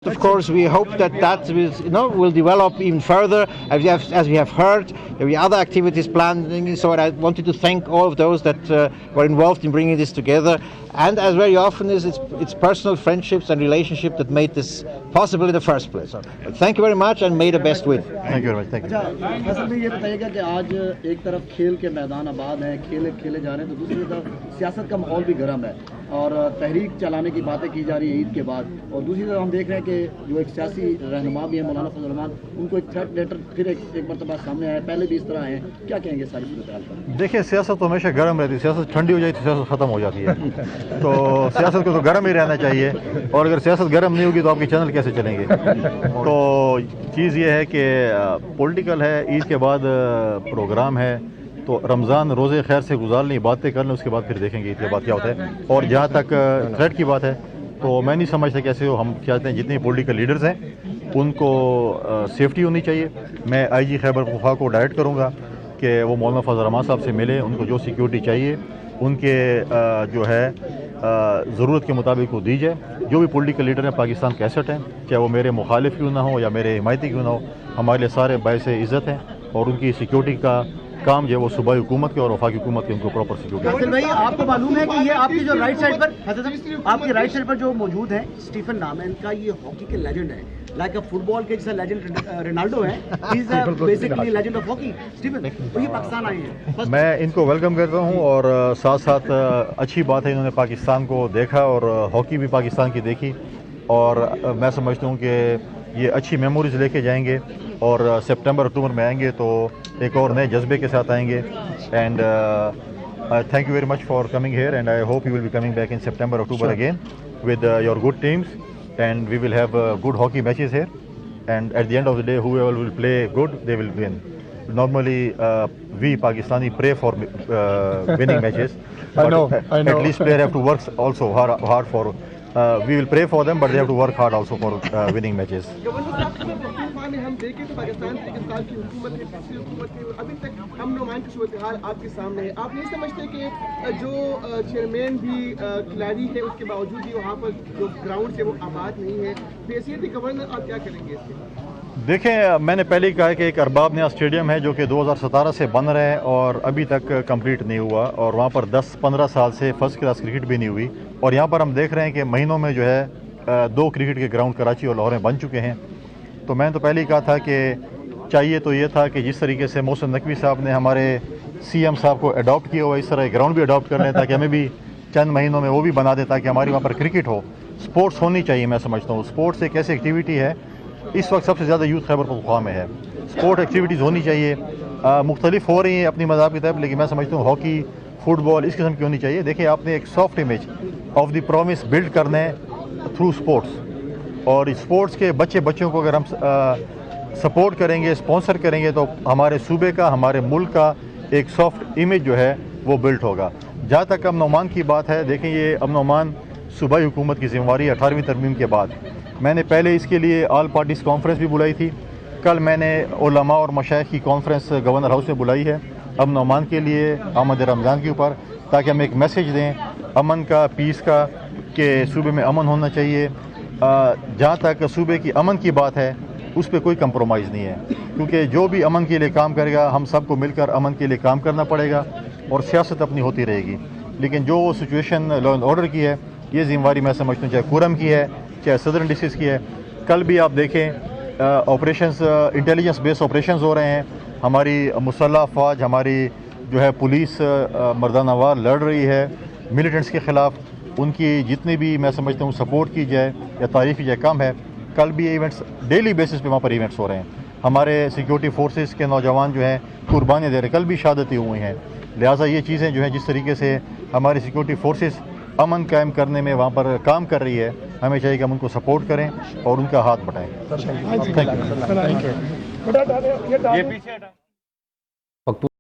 Of course, we hope that will develop even further. As we have heard, there will be other activities planned. So I wanted to thank all of those that were involved in bringing this together. And as very often is, it's personal friendships and relationships that made this possible in the first place. So, thank you very much, and may the best win. Thank you very much. Thank you. اصل میں یہ بتائیے گا کہ آج ایک طرف کھیل کے میدان آباد ہیں، کھیلے جا رہے ہیں، تو دوسری طرف سیاست کا ماحول بھی گرم ہے اور تحریک چلانے کی باتیں کی جا رہی ہیں عید کے بعد، اور دوسری طرف ہم دیکھ رہے ہیں کہ جو ایک سیاسی رہنما بھی ہیں مولانا فضل الرحمان، ان کو ایک تھریٹ لیٹر پھر ایک مرتبہ سامنے آیا ہے، پہلے بھی اس طرح آئے ہیں، کیا کہیں گے ساری صورتحال پر؟ دیکھیں، سیاست تو ہمیشہ گرم رہتی ہے، سیاست ٹھنڈی ہو جاتی ہے، سیاست ختم ہو جاتی ہے، تو سیاست کو تو گرم ہی رہنا چاہیے، اور اگر سیاست گرم نہیں ہوگی تو آپ کے چینل کیسے چلیں گے؟ تو چیز یہ ہے کہ پولیٹیکل ہے، عید کے بعد پروگرام ہے، تو رمضان روزے خیر سے گزار لیں، باتیں کر لیں، اس کے بعد پھر دیکھیں گے عید کے بعد کیا ہوتا ہے۔ اور جہاں تک تھریٹ کی بات ہے تو میں نہیں سمجھتا کیسے ہو، ہم چاہتے ہیں جتنے پولیٹیکل لیڈرز ہیں ان کو سیفٹی ہونی چاہیے۔ میں آئی جی خیبر پختونخوا کو ڈائریکٹ کروں گا کہ وہ مولانا فضل الرحمان صاحب سے ملے، ان کو جو سیکیورٹی چاہیے ان کے جو ہے ضرورت کے مطابق وہ دی جائے۔ جو بھی پولیٹیکل لیڈر ہیں پاکستان کے ایسٹ ہیں، چاہے وہ میرے مخالف کیوں نہ ہو یا میرے حمایتی کیوں نہ ہو، ہمارے لیے سارے باعث عزت ہیں، اور ان کی سیکیورٹی کا کام جو ہے وہ صوبائی حکومت کے اور وفاقی حکومت کے ان کو پراپر سیکیورٹی۔ حسن بھائی، آپ کو معلوم ہے کہ یہ آپ کی جو رائٹ سائڈ پر آپ کی رائٹ سائڈ پر جو موجود ہیں اسٹیفن نام ہے ان کا، یہ ہاکی کے لیجنڈ ہے، لائک فٹ بال کے جیسا لیجنڈ رونالڈو ہے، he is basically legend of hockey Stephen, تو یہ پاکستان آئے ہیں۔ میں ان کو ویلکم کرتا ہوں، اور ساتھ ساتھ اچھی بات ہے انہوں نے پاکستان کو دیکھا اور ہاکی بھی پاکستان کی دیکھی، اور میں سمجھتا ہوں کہ یہ اچھی میموریز لے کے جائیں گے، اور سپٹمبر اکتوبر میں آئیں گے تو ایک اور نئے جذبے کے ساتھ آئیں گے۔ And thank you very much for coming here, and I hope you will be coming back in September, October again with your good teams, and we will have good hockey matches here, and at the end of the day whoever will play good, they will win. Normally we Pakistani pray for winning matches, but I know. At least players have to work also hard for we will pray for them, but they have to work hard also for winning matches. ہم دیکھیں تو پاکستان کی 1 سال کی حکومت ہے، پچھلی حکومت ہے، ابھی تک امن و امان کی صورتحال آپ کے سامنے ہے۔ آپ نہیں سمجھتے کہ جو چیئرمین بھی کھلاڑی ہے اس کے باوجود بھی وہاں پر جو گراؤنڈ ہے وہ آباد نہیں ہے، بحیثیت گورنر آپ کیا کریں گے اس کے؟ دیکھیں، میں نے پہلے ہی کہا کہ ایک ارباب نیا اسٹیڈیم ہے جو کہ 2017 سے بن رہا ہے اور ابھی تک کمپلیٹ نہیں ہوا، اور وہاں پر 10-15 سال سے فرسٹ کلاس کرکٹ بھی نہیں ہوئی، اور یہاں پر ہم دیکھ رہے ہیں کہ مہینوں میں جو ہے 2 کرکٹ کے گراؤنڈ کراچی اور لاہور میں بن چکے ہیں۔ تو میں نے تو پہلے ہی کہا تھا کہ چاہیے تو یہ تھا کہ جس طریقے سے محسن نقوی صاحب نے ہمارے سی ایم صاحب کو اڈاپٹ کیا ہوا، اس طرح گراؤنڈ بھی اڈاپٹ کر لیں تاکہ ہمیں بھی چند مہینوں میں وہ بھی بنا دیں تاکہ ہماری وہاں پر کرکٹ ہو۔ سپورٹس ہونی چاہیے، میں سمجھتا ہوں سپورٹس ایک ایسی ایکٹیویٹی ہے، اس وقت سب سے زیادہ یوتھ خیبر پختونخوا میں ہے، سپورٹ ایکٹیویٹیز ہونی چاہیے، مختلف ہو رہی ہیں اپنی مذہب کی طرف، لیکن میں سمجھتا ہوں ہاکی، فٹ بال اس قسم کی ہونی چاہیے۔ دیکھیں، آپ نے ایک soft image of the promise build کرنا ہے تھرو سپورٹس، اور اسپورٹس کے بچوں کو اگر ہم سپورٹ کریں گے، اسپانسر کریں گے، تو ہمارے صوبے کا، ہمارے ملک کا ایک سافٹ امیج جو ہے وہ بلڈ ہوگا۔ جہاں تک امن و امان کی بات ہے، دیکھیں یہ امن و امان صوبائی حکومت کی ذمہ داری ہے 18ویں ترمیم کے بعد۔ میں نے پہلے اس کے لیے آل پارٹیز کانفرنس بھی بلائی تھی، کل میں نے علماء اور مشائخ کی کانفرنس گورنر ہاؤس میں بلائی ہے امن و امان کے لیے آمد رمضان کے اوپر، تاکہ ہم ایک میسیج دیں امن کا، پیس کا، کہ صوبے میں امن ہونا چاہیے۔ جہاں تک صوبے کی امن کی بات ہے اس پہ کوئی کمپرومائز نہیں ہے، کیونکہ جو بھی امن کے لیے کام کرے گا ہم سب کو مل کر امن کے لیے کام کرنا پڑے گا، اور سیاست اپنی ہوتی رہے گی۔ لیکن جو سچویشن لا اینڈ آرڈر کی ہے، یہ ذمہ داری میں سمجھتا ہوں چاہے کورم کی ہے چاہے صدرن ڈسٹرکٹ کی ہے۔ کل بھی آپ دیکھیں آپریشنز، انٹیلیجنس بیس آپریشنز ہو رہے ہیں، ہماری مسلح افواج، ہماری جو ہے پولیس مردانہ وار لڑ رہی ہے ملیٹنٹس کے خلاف، ان کی جتنی بھی میں سمجھتا ہوں سپورٹ کی جائے یا تعریف کی جائے کم ہے۔ کل بھی ایونٹس ڈیلی بیسس پہ وہاں پر ایونٹس ہو رہے ہیں، ہمارے سیکیورٹی فورسز کے نوجوان جو ہیں قربانیاں دے رہے ہیں، کل بھی شہادتیں ہوئی ہیں۔ لہٰذا یہ چیزیں جو ہیں جس طریقے سے ہماری سیکیورٹی فورسز امن قائم کرنے میں وہاں پر کام کر رہی ہے، ہمیں چاہیے کہ ہم ان کو سپورٹ کریں اور ان کا ہاتھ بٹائیں۔ Thank you.